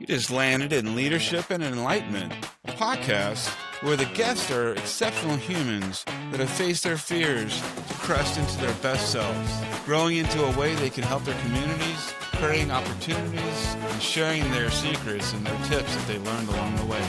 You just landed in Leadership and Enlightenment, a podcast where the guests are exceptional humans that have faced their fears to crest into their best selves, growing into a way they can help their communities, creating opportunities, and sharing their secrets and their tips that they learned along the way.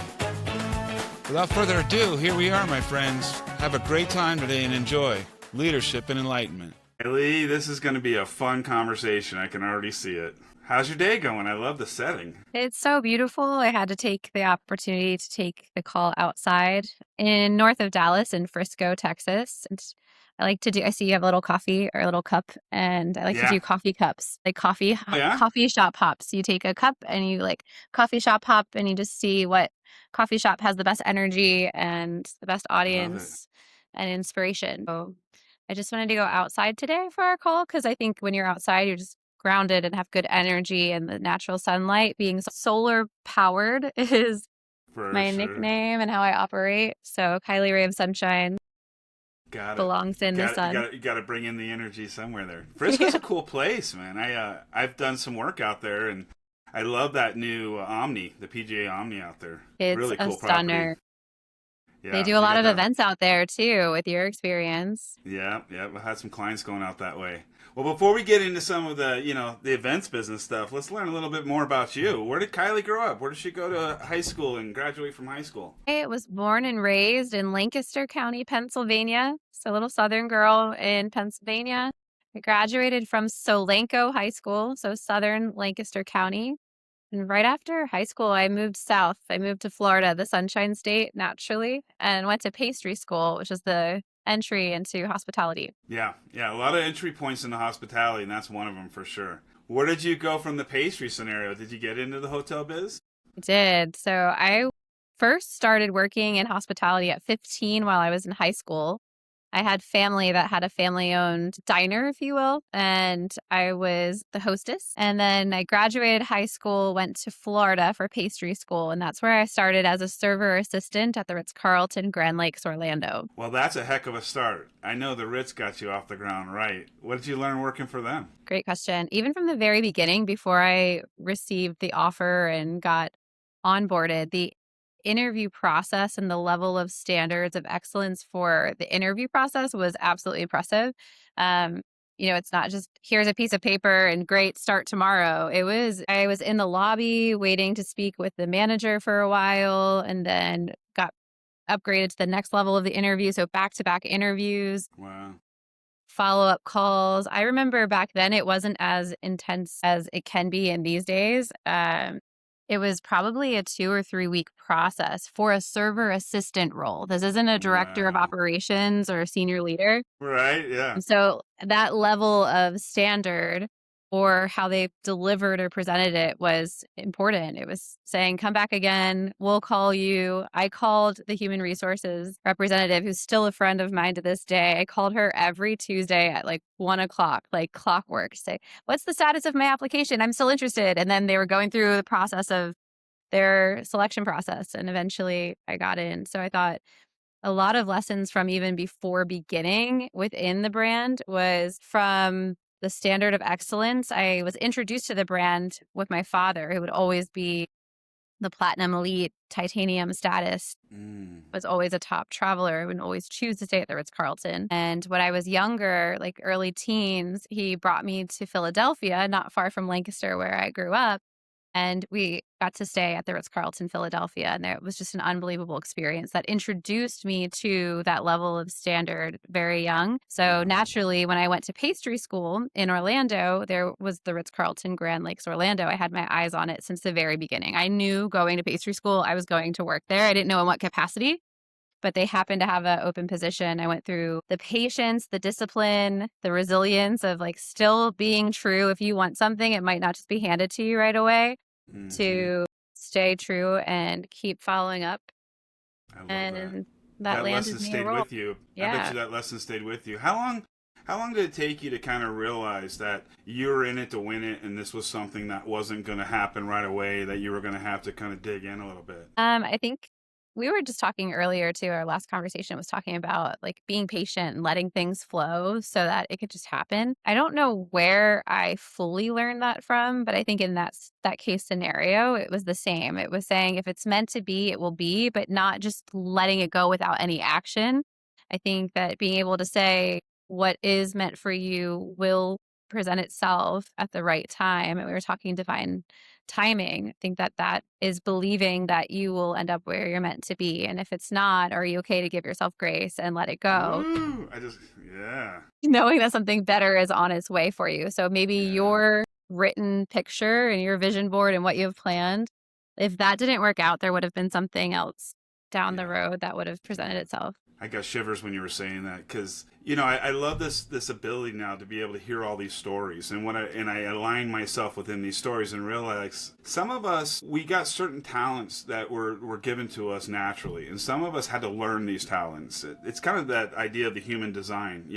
Without further ado, here we are, my friends. Have a great time today and enjoy Leadership and Enlightenment. Kylie, this is going to be a fun conversation. I can already see it. How's your day going? I love the setting. It's so beautiful. I had to take the opportunity to take the call outside in north of Dallas in Frisco, Texas. And I see you have a little coffee or a little cup, and I like to do coffee cups, like coffee shop hops. You take a cup and you coffee shop hop, and you just see what coffee shop has the best energy and the best audience and inspiration. So I just wanted to go outside today for our call because I think when you're outside, you're just grounded and have good energy, and the natural sunlight being solar powered is my nickname and how I operate. So Kylie Rae of Sunshine belongs in the sun. You got to bring in the energy somewhere there. Frisco's a cool place, man. I've done some work out there, and I love that new Omni, the PGA Omni out there. It's really cool a stunner. Yeah, they do a lot of events out there too, with your experience. Yeah. I've had some clients going out that way. Well, before we get into some of the, the events business stuff, let's learn a little bit more about you. Where did Kylie grow up? Where did she go to high school and graduate from high school? I was born and raised in Lancaster County, Pennsylvania. So a little southern girl in Pennsylvania. I graduated from Solanco High School, so southern Lancaster County. And right after high school, I moved south. I moved to Florida, the Sunshine State, naturally, and went to pastry school, which is the entry into hospitality. Yeah, a lot of entry points into hospitality, and that's one of them for sure. Where did you go from the pastry scenario? Did you get into the hotel biz? I did. So I first started working in hospitality at 15 while I was in high school. I had family that had a family-owned diner, if you will, and I was the hostess. And then I graduated high school, went to Florida for pastry school, and that's where I started as a server assistant at the Ritz-Carlton Grand Lakes, Orlando. Well, that's a heck of a start. I know the Ritz got you off the ground right. What did you learn working for them? Great question. Even from the very beginning, before I received the offer and got onboarded, the interview process and the level of standards of excellence for the interview process was absolutely impressive. It's not just here's a piece of paper and great, start tomorrow. I was in the lobby waiting to speak with the manager for a while, and then got upgraded to the next level of the interview. So back-to-back interviews. Wow. Follow-up calls. I remember back then it wasn't as intense as it can be in these days. It was probably a 2 or 3 week process for a server assistant role. This isn't a director of operations or a senior leader. Right, yeah. And so that level of standard or how they delivered or presented it was important. It was saying, come back again, we'll call you. I called the human resources representative, who's still a friend of mine to this day. I called her every Tuesday at 1 o'clock, like clockwork, to say, what's the status of my application? I'm still interested. And then they were going through the process of their selection process. And eventually I got in. So I thought a lot of lessons from even before beginning within the brand was from the standard of excellence. I was introduced to the brand with my father, who would always be the platinum elite titanium status, was always a top traveler, would always choose to stay at the Ritz-Carlton. And when I was younger, early teens, he brought me to Philadelphia, not far from Lancaster, where I grew up. And we got to stay at the Ritz-Carlton Philadelphia. And it was just an unbelievable experience that introduced me to that level of standard very young. So naturally, when I went to pastry school in Orlando, there was the Ritz-Carlton Grand Lakes, Orlando. I had my eyes on it since the very beginning. I knew going to pastry school, I was going to work there. I didn't know in what capacity, but they happened to have an open position. I went through the patience, the discipline, the resilience of still being true. If you want something, it might not just be handed to you right away. To stay true and keep following up. I love that landed lesson me stayed a role. with you. Yeah. I bet you that lesson stayed with you. How long did it take you to kind of realize that you were in it to win it, and this was something that wasn't going to happen right away, that you were going to have to kind of dig in a little bit? I think We were just talking earlier too, our last conversation was talking about like being patient and letting things flow so that it could just happen. I don't know where I fully learned that from, but I think in that case scenario, it was the same. It was saying if it's meant to be, it will be, but not just letting it go without any action. I think that being able to say what is meant for you will present itself at the right time. And we were talking divine timing. I think that that is believing that you will end up where you're meant to be. And if it's not, are you okay to give yourself grace and let it go? Ooh, yeah, Knowing that something better is on its way for you. So maybe yeah, your written picture and your vision board and what you have planned, if that didn't work out, there would have been something else down the yeah. road that would have presented itself. I got shivers when you were saying that because I love this ability now to be able to hear all these stories and I align myself within these stories and realize some of us we got certain talents that were given to us naturally and some of us had to learn these talents. It's kind of that idea of the human design,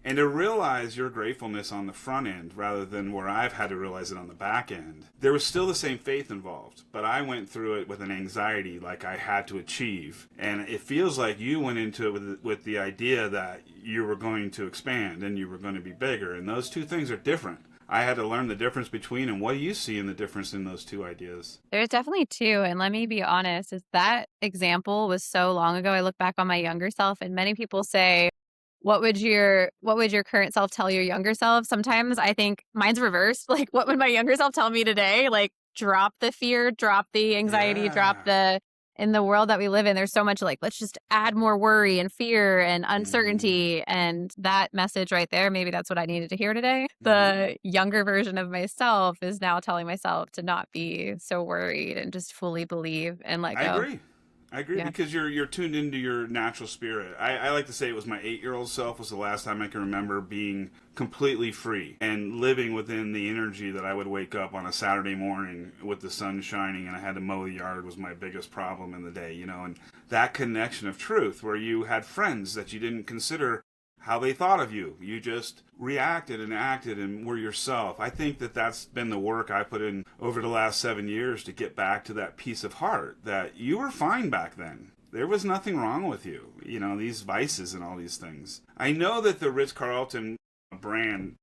and to realize your gratefulness on the front end rather than where I've had to realize it on the back end. There was still the same faith involved, but I went through it with an anxiety like I had to achieve. And it feels like you went into it with the idea that you were going to expand and you were going to be bigger. And those two things are different. I had to learn the difference between them. What do you see in the difference in those two ideas? There's definitely two. And let me be honest, is that example was so long ago. I look back on my younger self and many people say, what would your current self tell your younger self? Sometimes I think mine's reversed. Like, what would my younger self tell me today? Like, drop the fear, drop the anxiety, drop Yeah. the in the world that we live in, there's so much like, let's just add more worry and fear and Mm-hmm. uncertainty. And that message right there, maybe that's what I needed to hear today. Mm-hmm. The younger version of myself is now telling myself to not be so worried and just fully believe and let I go. agree. I agree Yeah. because you're tuned into your natural spirit. I like to say it was my 8-year-old self was the last time I can remember being completely free and living within the energy that I would wake up on a Saturday morning with the sun shining and I had to mow the yard was my biggest problem in the day, and that connection of truth where you had friends that you didn't consider how they thought of you. You just reacted and acted and were yourself. I think that that's been the work I put in over the last 7 years to get back to that peace of heart that you were fine back then. There was nothing wrong with you, these vices and all these things. I know that the Ritz Carlton brand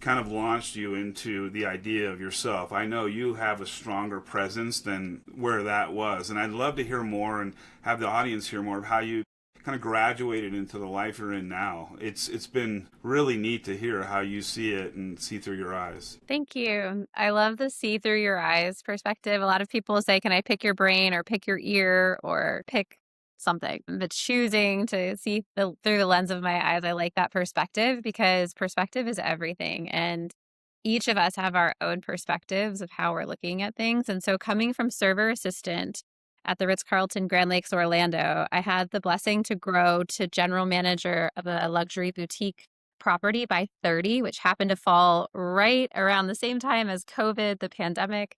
kind of launched you into the idea of yourself. I know you have a stronger presence than where that was. And I'd love to hear more and have the audience hear more of how you kind of graduated into the life you're in now. It's been really neat to hear how you see it and see through your eyes. Thank you. I love the see through your eyes perspective. A lot of people say, can I pick your brain or pick your ear or pick something? But choosing to see through the lens of my eyes, I like that perspective because perspective is everything. And each of us have our own perspectives of how we're looking at things. And so coming from server assistant at the Ritz-Carlton Grand Lakes, Orlando, I had the blessing to grow to general manager of a luxury boutique property by 30, which happened to fall right around the same time as COVID, the pandemic.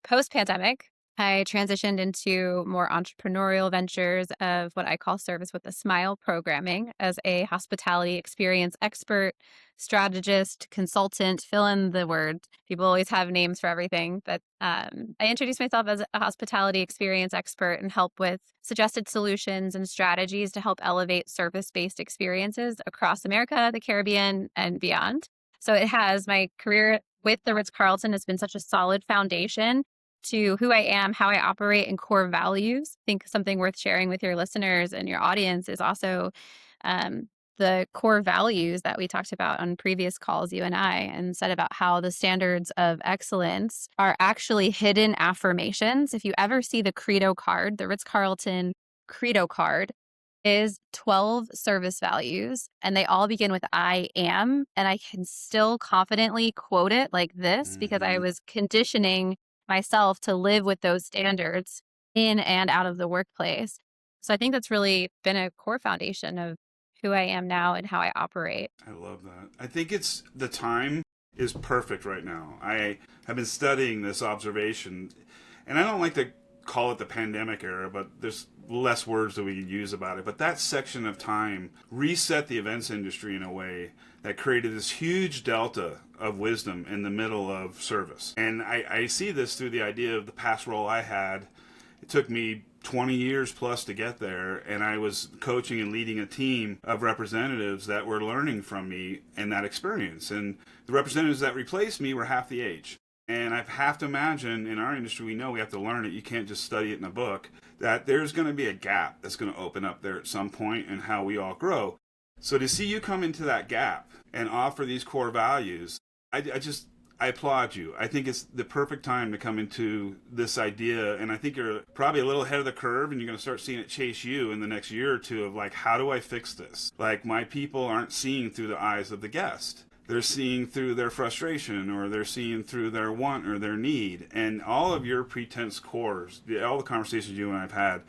Post-pandemic, I transitioned into more entrepreneurial ventures of what I call service with a smile programming as a hospitality experience expert, strategist, consultant, fill in the word. People always have names for everything, but I introduced myself as a hospitality experience expert and help with suggested solutions and strategies to help elevate service-based experiences across America, the Caribbean, and beyond. So it has my career with the Ritz-Carlton has been such a solid foundation to who I am, how I operate, and core values. I think something worth sharing with your listeners and your audience is also um, the core values that we talked about on previous calls, you and I, and said about how the standards of excellence are actually hidden affirmations. If you ever see the Credo card, the Ritz-Carlton Credo card is 12 service values, and they all begin with I am. And I can still confidently quote it like this because I Mm-hmm. was conditioning myself to live with those standards in and out of the workplace. So I think that's really been a core foundation of who I am now and how I operate. I love that. I think it's the time is perfect right now. I have been studying this observation, and I don't like to call it the pandemic era, but there's less words that we can use about it. But that section of time reset the events industry in a way that created this huge delta of wisdom in the middle of service. And I see this through the idea of the past role I had. It took me 20 years plus to get there, and I was coaching and leading a team of representatives that were learning from me and that experience. And the representatives that replaced me were half the age. And I have to imagine in our industry, we know we have to learn it. You can't just study it in a book, that there's going to be a gap that's going to open up there at some point in how we all grow. So to see you come into that gap and offer these core values, I applaud you. I think it's the perfect time to come into this idea. And I think you're probably a little ahead of the curve, and you're going to start seeing it chase you in the next year or two of like, how do I fix this? Like, my people aren't seeing through the eyes of the guest. They're seeing through their frustration, or they're seeing through their want or their need. And all of your pretense cores, all the conversations you and I've had,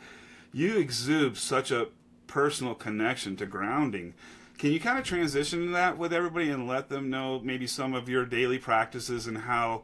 you exude such a personal connection to grounding. Can you kind of transition to that with everybody and let them know maybe some of your daily practices and how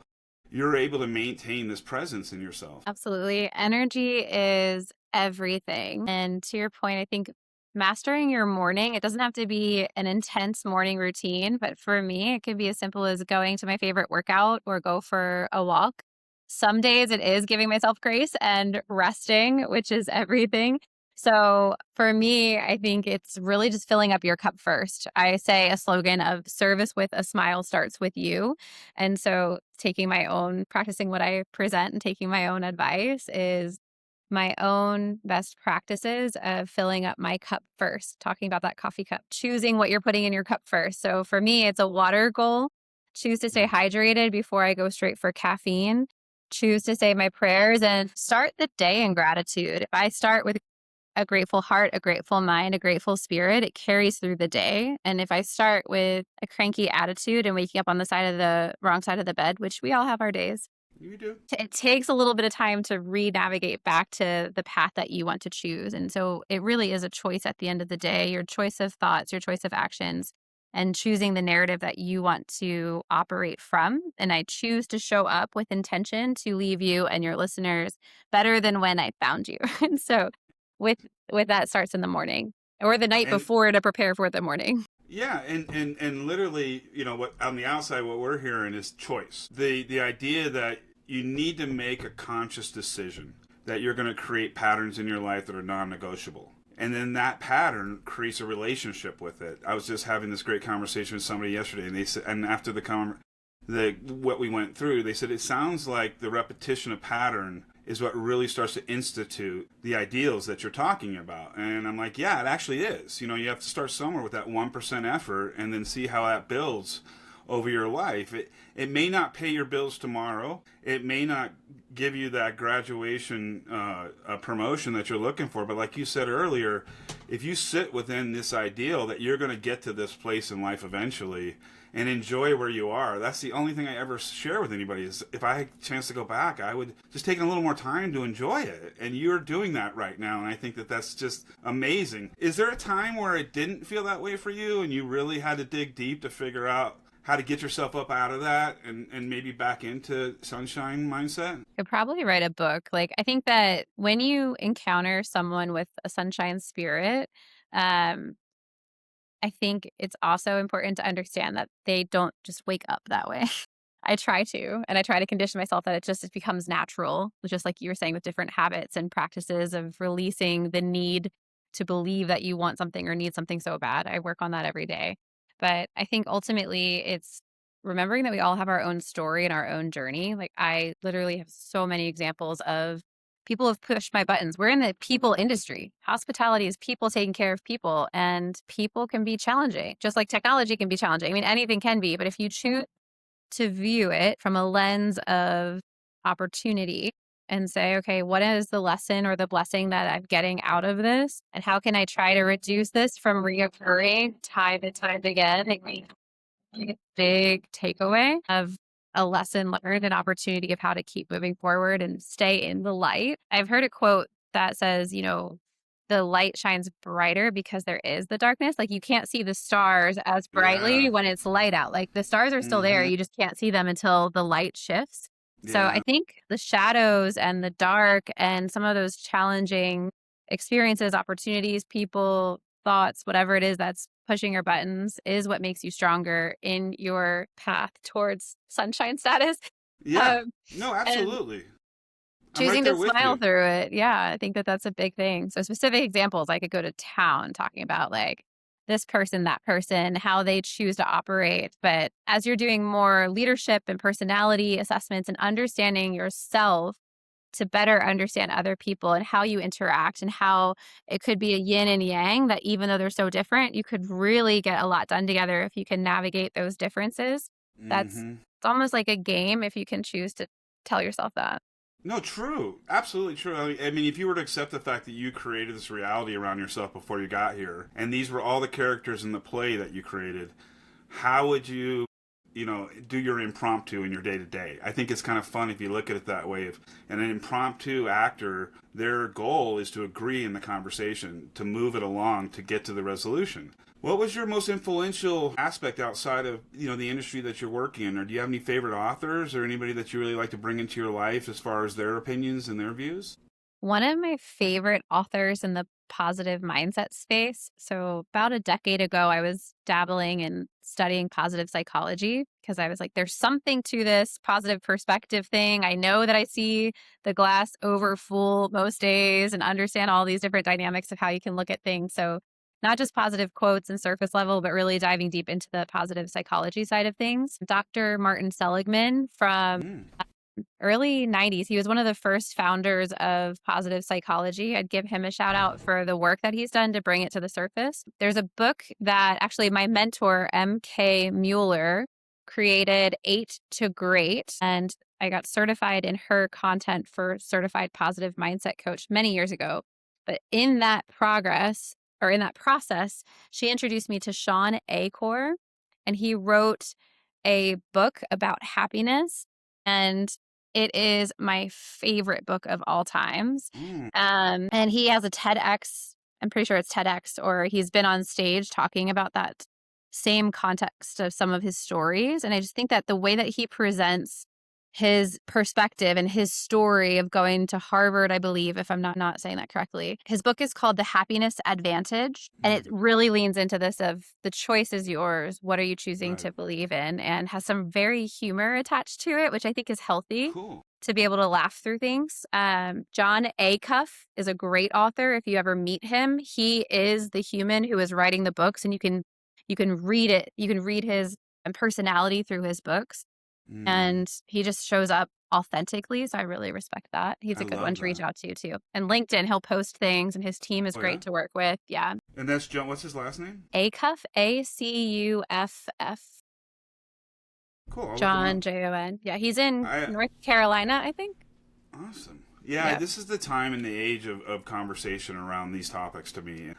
you're able to maintain this presence in yourself? Absolutely. Energy is everything. And to your point, I think mastering your morning, it doesn't have to be an intense morning routine, but for me, it could be as simple as going to my favorite workout or go for a walk. Some days it is giving myself grace and resting, which is everything. So for me, I think it's really just filling up your cup first. I say a slogan of service with a smile starts with you. And so practicing what I present and taking my own advice is my own best practices of filling up my cup first, talking about that coffee cup, choosing what you're putting in your cup first. So for me, it's a water goal. Choose to stay hydrated before I go straight for caffeine. Choose to say my prayers and start the day in gratitude. If I start with a grateful heart, a grateful mind, a grateful spirit, it carries through the day. And if I start with a cranky attitude and waking up on the wrong side of the bed, which we all have our days, You do. it takes a little bit of time to re-navigate back to the path that you want to choose. And so it really is a choice at the end of the day, your choice of thoughts, your choice of actions, and choosing the narrative that you want to operate from. And I choose to show up with intention to leave you and your listeners better than when I found you. And so with that starts in the morning or the night And before to prepare for the morning. yeah, and literally, what on the outside, what we're hearing is choice. The idea that you need to make a conscious decision that you're going to create patterns in your life that are non-negotiable. And then that pattern creates a relationship with it. I was just having this great conversation with somebody yesterday, and they said, and after what we went through, they said it sounds like the repetition of pattern is what really starts to institute the ideals that you're talking about. And I'm like, yeah, it actually is. You have to start somewhere with that 1% effort and then see how that builds over your life. It may not pay your bills tomorrow. It may not give you that graduation promotion that you're looking for. But like you said earlier, if you sit within this ideal that you're going to get to this place in life eventually and enjoy where you are, that's the only thing I ever share with anybody is if I had a chance to go back, I would just take a little more time to enjoy it. And you're doing that right now. And I think that that's just amazing. Is there a time where it didn't feel that way for you and you really had to dig deep to figure out how to get yourself up out of that and maybe back into sunshine mindset? Could probably write a book. Like, I think that when you encounter someone with a sunshine spirit, um, I think it's also important to understand that they don't just wake up that way. I try to, and I try to condition myself that it becomes natural, just like you were saying with different habits and practices of releasing the need to believe that you want something or need something so bad. I work on that every day. But I think ultimately it's remembering that we all have our own story and our own journey. Like, I literally have so many examples of people have pushed my buttons. We're in the people industry. Hospitality is people taking care of people, and people can be challenging, just like technology can be challenging. I mean, anything can be, but if you choose to view it from a lens of opportunity and say, okay, what is the lesson or the blessing that I'm getting out of this? And how can I try to reduce this from reoccurring time and time again? A big takeaway of a lesson learned, an opportunity of how to keep moving forward and stay in the light. I've heard a quote that says, the light shines brighter because there is the darkness. Like, you can't see the stars as brightly Yeah. when it's light out. Like, the stars are still there. Mm-hmm. You just can't see them until the light shifts. So I Yeah. think the shadows and the dark and some of those challenging experiences, opportunities, people, thoughts, whatever it is that's pushing your buttons is what makes you stronger in your path towards sunshine status. Yeah. Um, No, and absolutely. I'm right Choosing there to with smile you. through it. Yeah, I think that that's a big thing. So specific examples, I could go to town talking about like this person, that person, how they choose to operate. But as you're doing more leadership and personality assessments and understanding yourself to better understand other people and how you interact and how it could be a yin and yang, that even though they're so different, you could really get a lot done together if you can navigate those differences. That's Hmm. it's almost like a game if you can choose to tell yourself that. No, true. Absolutely true. I mean, if you were to accept the fact that you created this reality around yourself before you got here, and these were all the characters in the play that you created, how would you, do your impromptu in your day to day? I think it's kind of fun if you look at it that way. If and an impromptu actor, their goal is to agree in the conversation, to move it along, to get to the resolution. What was your most influential aspect outside of the industry that you're working in? Or do you have any favorite authors or anybody that you really like to bring into your life as far as their opinions and their views? One of my favorite authors in the positive mindset space. So, about a decade ago, I was dabbling in studying positive psychology because I was like, there's something to this positive perspective thing. I know that I see the glass over full most days and understand all these different dynamics of how you can look at things. So, not just positive quotes and surface level, but really diving deep into the positive psychology side of things. Dr. Martin Seligman from Mm. early 90s. He was one of the first founders of positive psychology. I'd give him a shout out for the work that he's done to bring it to the surface. There's a book that actually my mentor, M.K. Mueller, created, Eight to Great. And I got certified in her content for certified positive mindset coach many years ago. But in that process, she introduced me to Sean Acor, and he wrote a book about happiness. And it is my favorite book of all times. Mm. And he has a TEDx, I'm pretty sure it's TEDx, or he's been on stage talking about that same context of some of his stories. And I just think that the way that he presents his perspective and his story of going to Harvard, I believe, if I'm not saying that correctly. His book is called The Happiness Advantage. And it really leans into this of the choice is yours. What are you choosing Right. to believe in? And has some very humor attached to it, which I think is healthy Cool. to be able to laugh through things. John Acuff is a great author. If you ever meet him, he is the human who is writing the books, and you can read it. You can read his personality through his books. Mm. And he just shows up authentically. So I really respect that. He's I a good one love to reach that. out to too. And LinkedIn, he'll post things and his team is Oh, yeah? great to work with. Yeah. And that's John. What's his last name? Acuff, Acuff, Cool. I'll look him John, up. Jon. Yeah. He's in I North Carolina, I think. Awesome. Yeah, Yeah. this is the time and the age of conversation around these topics to me.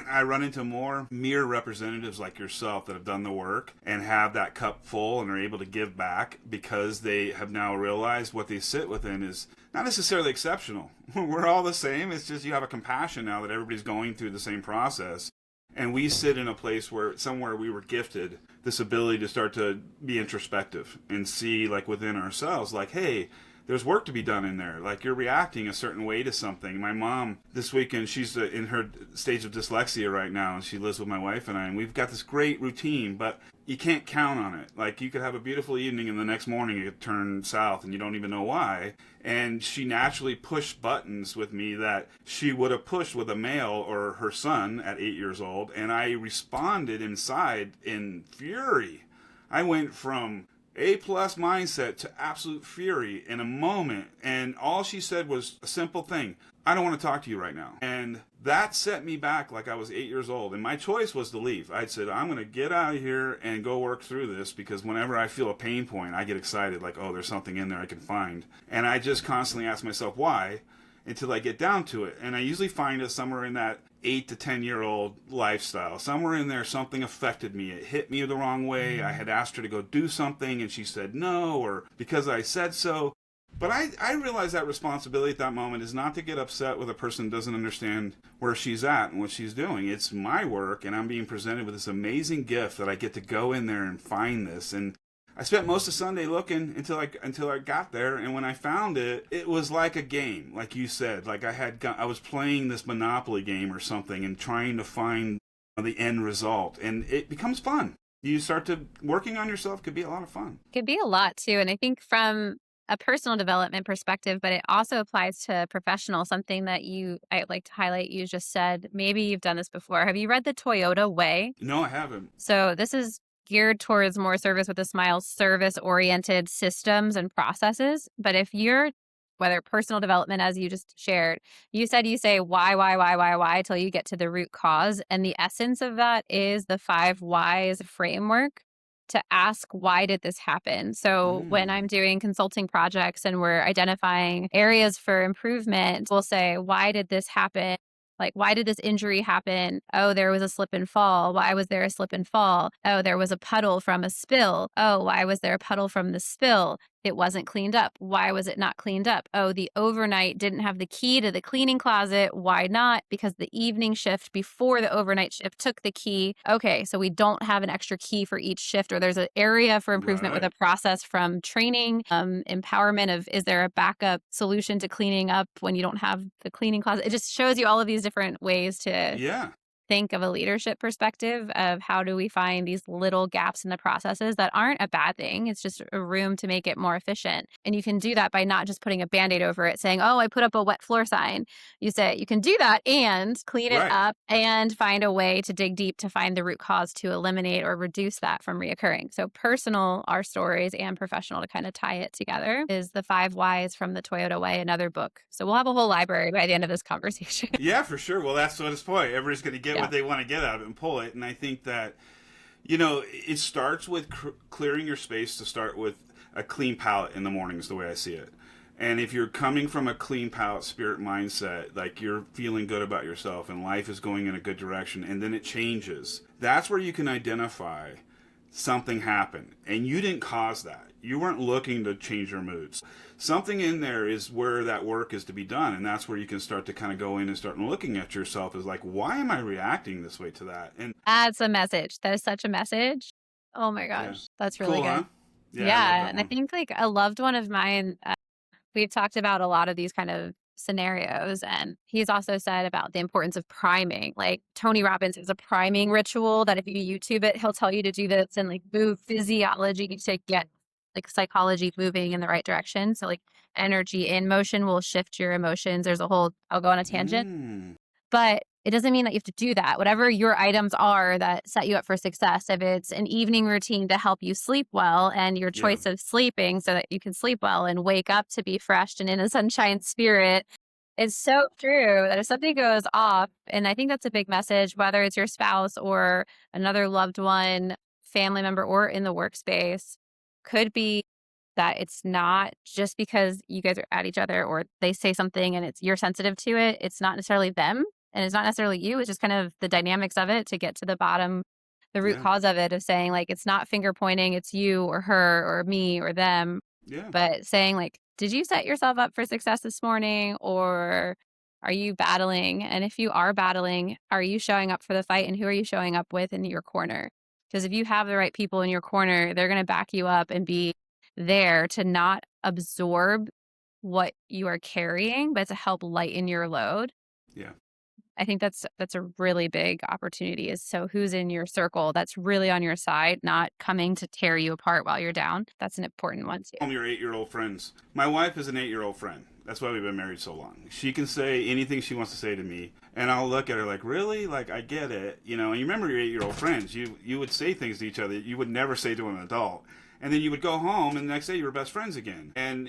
I run into more mere representatives like yourself that have done the work and have that cup full and are able to give back because they have now realized what they sit within is not necessarily exceptional. We're all the same. It's just you have a compassion now that everybody's going through the same process. And we sit in a place where somewhere we were gifted this ability to start to be introspective and see like within ourselves, like, hey, there's work to be done in there. Like you're reacting a certain way to something. My mom this weekend, she's in her stage of dyslexia right now, and she lives with my wife and I, and we've got this great routine, but you can't count on it. Like you could have a beautiful evening and the next morning it could turn south and you don't even know why. And she naturally pushed buttons with me that she would have pushed with a male or her son at 8 years old. And I responded inside in fury. I went from A+ mindset to absolute fury in a moment. And all she said was a simple thing: I don't want to talk to you right now. And that set me back like I was 8 years old. And my choice was to leave. I'd said, I'm going to get out of here and go work through this, because whenever I feel a pain point, I get excited, like, oh, there's something in there I can find. And I just constantly ask myself why until I get down to it. And I usually find it somewhere in that 8 to 10 year old lifestyle. Somewhere in there, something affected me. It hit me the wrong way. I had asked her to go do something and she said no, or because I said so. But I realized that responsibility at that moment is not to get upset with a person who doesn't understand where she's at and what she's doing. It's my work, and I'm being presented with this amazing gift that I get to go in there and find this. And I spent most of Sunday looking until I got there, and when I found it, it was like a game, like you said. Like I was playing this Monopoly game or something and trying to find the end result, and it becomes fun. You start to working on yourself could be a lot of fun. It could be a lot too. And I think from a personal development perspective, but it also applies to professional. Something that I'd like to highlight, you just said, maybe you've done this before. Have you read The Toyota Way? No, I haven't. So this is geared towards more service with a smile, service-oriented systems and processes. But if you're, whether personal development, as you just shared, you said you say why, till you get to the root cause. And the essence of that is the 5 whys framework to ask, why did this happen? So when I'm doing consulting projects and we're identifying areas for improvement, we'll say, why did this happen? Like, why did this injury happen? Oh, there was a slip and fall. Why was there a slip and fall? Oh, there was a puddle from a spill. Oh, why was there a puddle from the spill? It wasn't cleaned up. Why was it not cleaned up? Oh, the overnight didn't have the key to the cleaning closet. Why not? Because the evening shift before the overnight shift took the key. Okay, so we don't have an extra key for each shift, or there's an area for improvement with a process from training, empowerment of, is there a backup solution to cleaning up when you don't have the cleaning closet? It just shows you all of these different ways to think of a leadership perspective of how do we find these little gaps in the processes that aren't a bad thing. It's just a room to make it more efficient. And you can do that by not just putting a Band-Aid over it saying, oh, I put up a wet floor sign. You say you can do that and clean it up and find a way to dig deep to find the root cause to eliminate or reduce that from reoccurring. So personal, our stories, and professional, to kind of tie it together, is the 5 whys from the Toyota Way, another book. So we'll have a whole library by the end of this conversation. Yeah, for sure. Well, that's what it's for. Everybody's going to get what they want to get out of it and pull it. And I think that, it starts with clearing your space, to start with a clean palette in the morning is the way I see it. And if you're coming from a clean palette spirit mindset, like you're feeling good about yourself and life is going in a good direction, and then it changes, that's where you can identify something happened. And you didn't cause that. You weren't looking to change your moods. Something in there is where that work is to be done. And that's where you can start to kind of go in and start looking at yourself as like, why am I reacting this way to that? And that's a message. That is such a message. Oh my gosh. That's really good. Huh? Yeah. And I think like a loved one of mine, we've talked about a lot of these kind of scenarios, and he's also said about the importance of priming. Like Tony Robbins has a priming ritual that if you YouTube it, he'll tell you to do this and like move physiology to get like psychology moving in the right direction. So like energy in motion will shift your emotions. There's a whole, I'll go on a tangent, but it doesn't mean that you have to do that. Whatever your items are that set you up for success, if it's an evening routine to help you sleep well and your choice of sleeping so that you can sleep well and wake up to be fresh and in a sunshine spirit, it's so true that if something goes off, and I think that's a big message, whether it's your spouse or another loved one, family member, or in the workspace, could be that it's not just because you guys are at each other or they say something and you're sensitive to it. It's not necessarily them and it's not necessarily you. It's just kind of the dynamics of it to get to the bottom, the root cause of it, of saying like, it's not finger pointing, it's you or her or me or them, but saying like, did you set yourself up for success this morning, or are you battling? And if you are battling, are you showing up for the fight, and who are you showing up with in your corner? Because if you have the right people in your corner, they're going to back you up and be there to not absorb what you are carrying, but to help lighten your load. Yeah. I think that's a really big opportunity, is so who's in your circle that's really on your side, not coming to tear you apart while you're down. That's an important one too. Your 8-year-old friends. My wife is an 8-year-old friend. That's why we've been married so long. She can say anything she wants to say to me, and I'll look at her like, really? Like, I get it. And you remember your 8-year-old friends. You would say things to each other you would never say to an adult. And then you would go home, and the next day you were best friends again. And,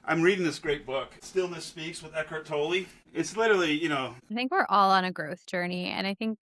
I'm reading this great book, Stillness Speaks, with Eckhart Tolle. It's literally, I think we're all on a growth journey. And I think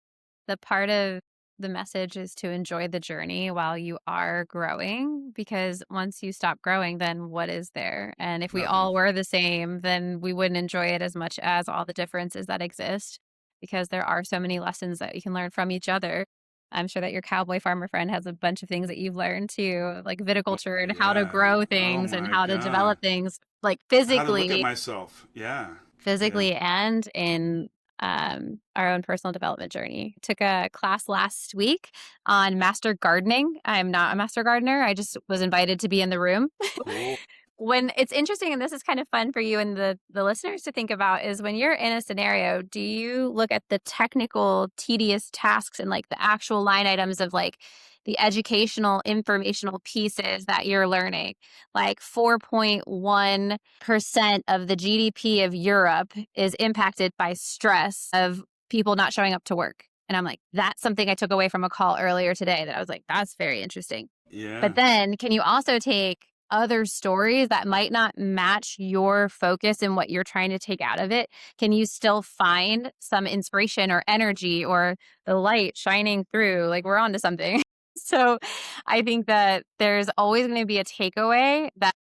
the part of the message is to enjoy the journey while you are growing, because once you stop growing, then what is there? And if we all were the same, then we wouldn't enjoy it as much as all the differences that exist, because there are so many lessons that you can learn from each other. I'm sure that your cowboy farmer friend has a bunch of things that you've learned too, like viticulture and how to grow things and how to develop things, like physically. How to look at myself. Yeah. Physically and in our own personal development journey. Took a class last week on master gardening. I'm not a master gardener. I just was invited to be in the room. Cool. when it's interesting, and this is kind of fun for you and the listeners to think about, is when you're in a scenario, do you look at the technical, tedious tasks and like the actual line items of like the educational, informational pieces that you're learning? Like 4.1% of the GDP of Europe is impacted by stress of people not showing up to work. And I'm like, that's something I took away from a call earlier today that I was like, that's very interesting. Yeah. But then can you also take other stories that might not match your focus and what you're trying to take out of it? Can you still find some inspiration or energy or the light shining through? Like, we're onto something. So I think that there's always going to be a takeaway that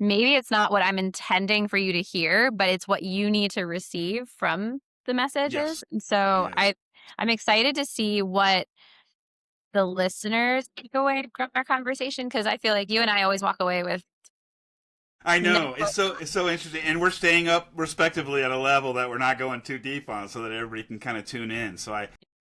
maybe it's not what I'm intending for you to hear, but it's what you need to receive from the messages. Yes. And so Yes. I'm excited to see what the listeners take away from our conversation, because I feel like you and I always walk away with I know. no. It's so interesting. And we're staying up respectively at a level that we're not going too deep on so that everybody can kind of tune in. So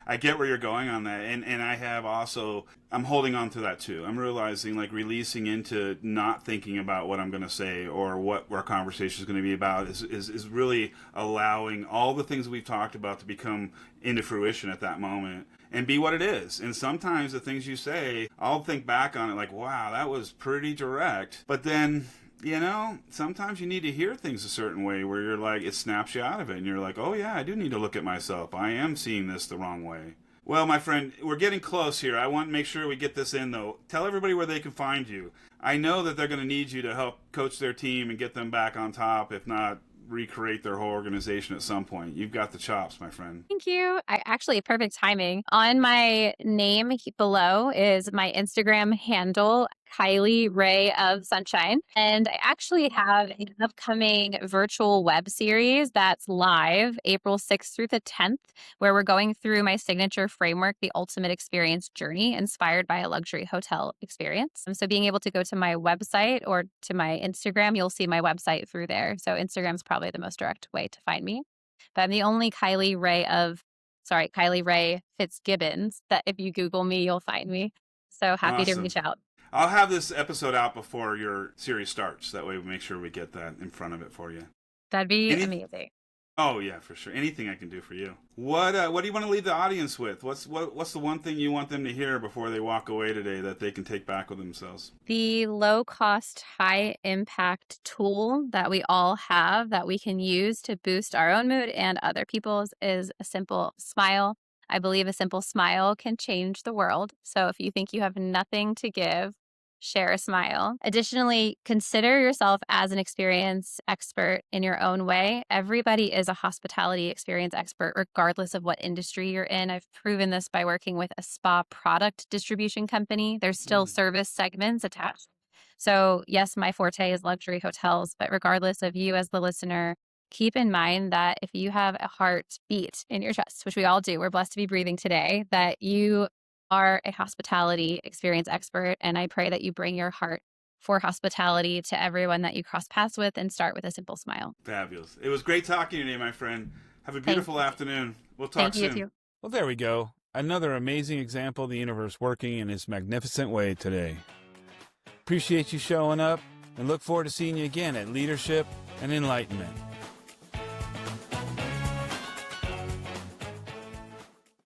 I get where you're going on that. And I have also, I'm holding on to that too. I'm realizing like releasing into not thinking about what I'm going to say or what our conversation is going to be about is really allowing all the things we've talked about to become into fruition at that moment and be what it is. And sometimes the things you say, I'll think back on it like, wow, that was pretty direct. But then, you know, sometimes you need to hear things a certain way where you're like, it snaps you out of it. And you're like, oh yeah, I do need to look at myself. I am seeing this the wrong way. Well, my friend, we're getting close here. I want to make sure we get this in, though. Tell everybody where they can find you. I know that they're going to need you to help coach their team and get them back on top, if not recreate their whole organization at some point. You've got the chops, my friend. Thank you. Actually, perfect timing. On my name below is my Instagram handle, Kylie Rae of Sunshine. And I actually have an upcoming virtual web series that's live April 6th through the 10th, where we're going through my signature framework, the ultimate experience journey, inspired by a luxury hotel experience. So being able to go to my website or to my Instagram, you'll see my website through there. So Instagram's probably the most direct way to find me. But I'm the only Kylie Rae Fitzgibbons that if you Google me, you'll find me. So happy to reach out. I'll have this episode out before your series starts. That way we make sure we get that in front of it for you. That'd be amazing. Oh yeah, for sure. Anything I can do for you. What do you want to leave the audience with? What's the one thing you want them to hear before they walk away today that they can take back with themselves? The low cost, high impact tool that we all have that we can use to boost our own mood and other people's is a simple smile. I believe a simple smile can change the world. So if you think you have nothing to give, share a smile. Additionally, consider yourself as an experience expert in your own way. Everybody is a hospitality experience expert, regardless of what industry you're in. I've proven this by working with a spa product distribution company. There's still service segments attached. So yes, my forte is luxury hotels, but regardless of you as the listener, keep in mind that if you have a heartbeat in your chest, which we all do, we're blessed to be breathing today, that you are a hospitality experience expert. And I pray that you bring your heart for hospitality to everyone that you cross paths with and start with a simple smile. Fabulous. It was great talking to you, my friend. Have a beautiful afternoon. We'll talk soon. Thank you too. Well, there we go. Another amazing example of the universe working in its magnificent way today. Appreciate you showing up and look forward to seeing you again at Leadership and Enlightenment.